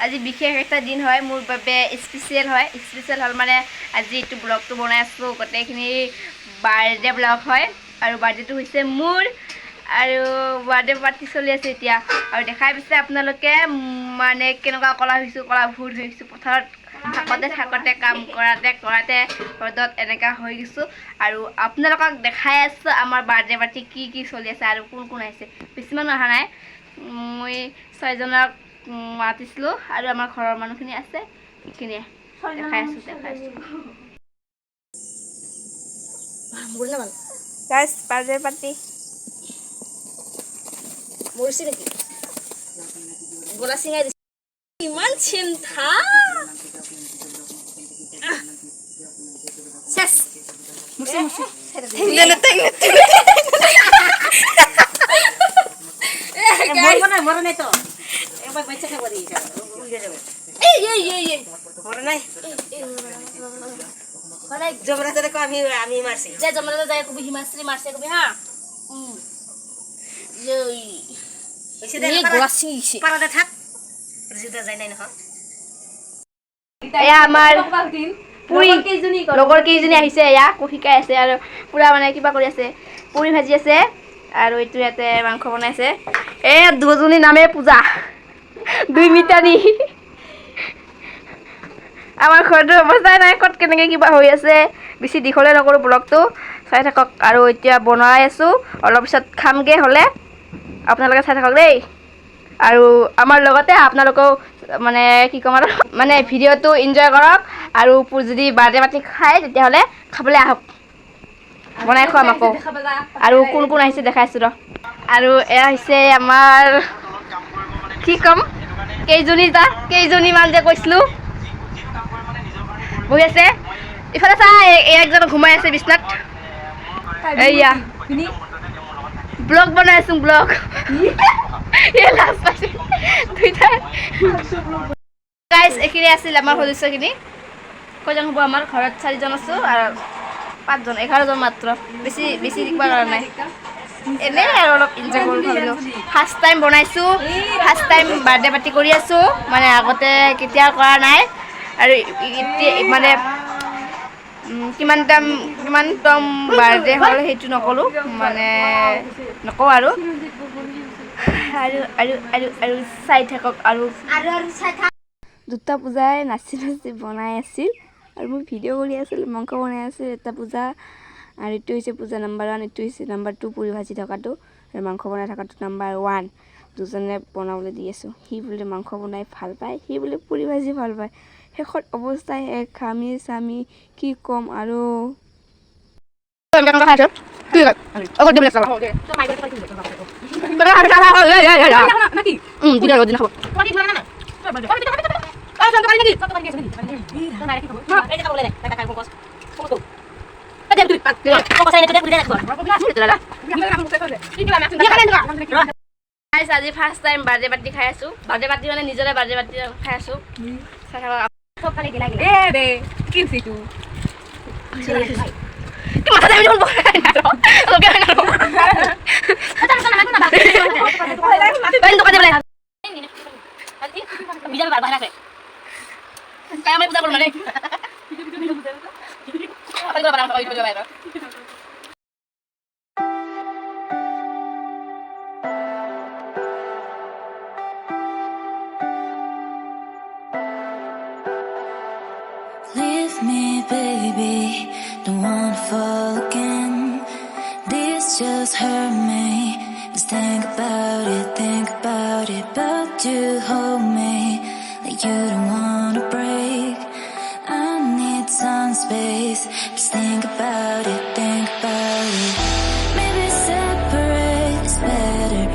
আজি বিশেষ একটা দিন হয় মোৰ বাবে স্পেচিয়েল হল মানে আজি এইটো ব্লগটো বনাই আছো গোটেইখিনি বাৰ্থডে ব্লগ হয় আৰু বাৰ্থডেটো হৈছে মোৰ আৰু বাৰ্থডে পাৰ্টি চলি আছে এতিয়া আৰু দেখাই পিছে আপোনালোকে মানে কেনেকুৱা কলা ভূত হৈছো পথাৰত থাকতে কাম কৰাতে ৰ'দত এনেকা হৈ গৈছো আৰু আপোনালোকক দেখাই আছো আমাৰ বাৰ্থডে পাৰ্টি কি চলি আছে আৰু কোন আহিছে বেছি মানুহ অহা নাই মই 6 জনক মাতিছিলো আৰু আমাৰ ঘৰৰ মানুহখিনি আছে এইখিনিয়ে দেখাই আছো গাইস বাৰ্থডে পাৰ্টি মৰছি নেকি গোলা সিঙাই দিছে ইমান চিন্তা শেষ মৰছি মরে নাই তো একবার বাচ্চা খাবো দিয়ে যাও উড়ে যাবে এই মরে নাই মানে জমরাতে দেখো আমি মারছি যে জমরাতে যায় কবি হিমাশ্রী মারছে কবি হ্যাঁ এই এসে দেখ গোলাসি পারাতে থাক রিজুটা যায় নাই না এয়া আমাৰ পুৰি লগৰ কেইজনী আহিছে এয়া কফিকাই আছে আৰু পুৰা মানে কিবা কৰি আছে পুৰি ভাজি আছে আৰু এইটো ইয়াতে মাংস বনাইছে এ দুজনী নামে পূজা দুই মিটানি আমাৰ ঘৰটো অৱস্থাই নাই কত কেনেকৈ কিবা হৈ আছে বেছি দীঘলে নকৰো ব্লগটো চাই থাকক আৰু এতিয়া বনাই আছো অলপ পিছত খামগে হলে আপোনালোকে চাই থাকক দেই আৰু আমাৰ লগতে আপোনালোকেও মানে কি কম আৰু মানে ভিডিঅ'টো এনজয় কৰক আৰু যদি বাৰ্থডে পাৰ্টি খায় তেতিয়াহ'লে খাবলৈ আহক বনাই খুৱাম আকৌ আৰু কোন আহিছে দেখাইছো ৰ আৰু এয়া হৈছে আমাৰ কি কম কেইজনী মান যে কৈছিলো বহি আছে ইফালে চা একজন ঘুমাই আছে বিছনাত এয়া ব্লগ বনাই আছো ব্লগ গাইস এখিনি আছিল আমাৰ সদস্যখিনি কয়জন হ'ব আমাৰ ঘৰত 4 জন আছো আৰু 5 জন 11 জন মাত্ৰ বেছি দিকবা কৰা নাই এনে আৰু অলপ এনজয় কৰি ভাবিলো ফাৰ্ষ্ট টাইম বনাইছো ফাৰ্ষ্ট টাইম বাৰ্থডে পাৰ্টি কৰি আছো মানে আগতে কেতিয়া কৰা নাই আৰু মানে কিমান টম বাৰ্থডে হল সেইটো নকলো মানে নকওঁ আৰু চাই থাকক আৰু দুটা পূজাই নাচি বনাই আছিল আৰু মই ভিডিঅ' কৰি আছিলোঁ মাংস বনাই আছিল এটা পূজা আৰু এইটো হৈছে পূজা নাম্বাৰ 1 এইটো হৈছে নাম্বাৰ 2 পুৰি ভাজি থকাটো আৰু মাংস বনাই থকাটো নাম্বাৰ 1 দুজনে বনাবলৈ দি আছোঁ সি বোলে মাংস বনাই ভাল পায় সি বোলে পুৰি ভাজি ভাল পায় শেষত অৱস্থাই এক খামি চামি কি ক'ম আৰু আজি ফাৰ্ষ্ট টাইম বাৰ্থডে পাৰ্টি খাই আছো বাৰ্থডে পাৰ্টি মানে নিজৰে বাৰ্থডে পাৰ্টি খাই আছো সব খালি গিলা এ বে কি ফিটু কি মাথা দেবি বল ওকে না বাইন তো কাজে বলে বিজা বার বাহানা করে কায় আমি পূজা করব না রে আপনি করে বানাও ওই পূজা বাইরে Leave me, baby, don't wanna fall again. This just hurt me. Just think about it, but you hold me like you don't wanna break. I need some space. Just think about it. Maybe separate is better.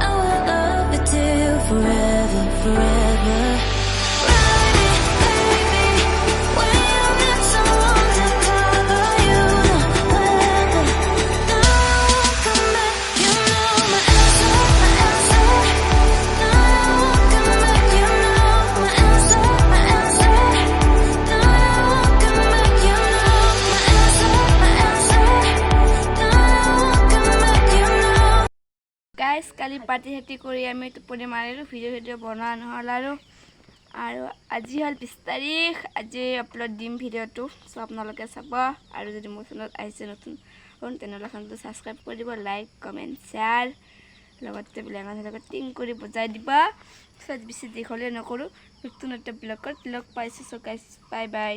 I will love you till forever. No guys কালি party চাৰ্টি কৰি আমি টোপনি মাৰিলোঁ video' বনোৱা নহ'ল আৰু আজি হ'ল 20 তাৰিখ আজি আপলোড দিম ভিডিঅ'টো চ' আপোনালোকে চাব আৰু যদি মোৰ চেনেলত আহিছে নতুন তেনেহ'লে চেনেলটো ছাবস্ক্ৰাইব কৰি দিব লাইক কমেণ্ট শ্বেয়াৰ লগতে বেলেগ টিং কৰি বজাই দিবা চ' বেছি দীঘলীয়া নকৰোঁ নতুন এটা ব্লগত লগ পাইছোঁ চ' গাইজ বাই বাই